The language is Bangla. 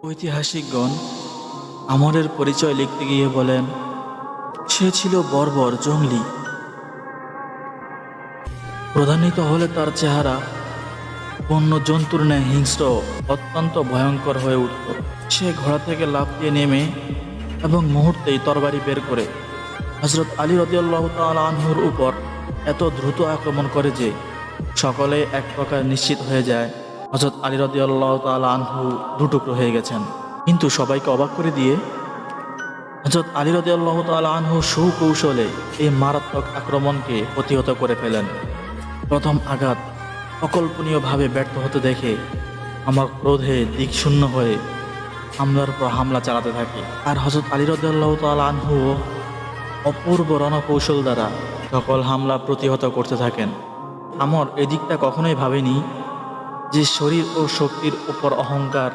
ঐতিহাসিকগণ আমরের পরিচয় লিখতে গিয়ে বলেন, সে ছিল বর্বর, জঙ্গলি। প্রধানিত হলে তার চেহারা বন্য জন্তুর ন্যায় হিংস্র, অত্যন্ত ভয়ঙ্কর হয়ে উঠত। সে ঘোড়া থেকে লাফ দিয়ে নেমে এবং মুহূর্তেই তরবারি বের করে হযরত আলী রাদিয়াল্লাহু তাআলা আনহুর উপর এত দ্রুত আক্রমণ করে যে সকলে এক প্রকার নিশ্চিত হয়ে যায় হযরত আলী রাদিয়াল্লাহু তাআলা আনহু দুটুকরো হয়ে গেছেন। কিন্তু সবাইকে অবাক করে দিয়ে হযরত আলী রাদিয়াল্লাহু তাআলা আনহু সুকৌশলে এই মারাত্মক আক্রমণকে প্রতিহত করে ফেলেন। প্রথম আঘাত অকল্পনীয়ভাবে ব্যর্থ হতে দেখে আমার ক্রোধে দিকশূন্য হয়ে হামলার পর হামলা চালাতে থাকে। আর হযরত আলী রাদিয়াল্লাহু তাআলা আনহু অপূর্ব রণকৌশল দ্বারা সকল হামলা প্রতিহত করতে থাকেন। আমর এদিকটা কখনোই ভাবেনি যে শরীর ও শক্তির উপর অহংকার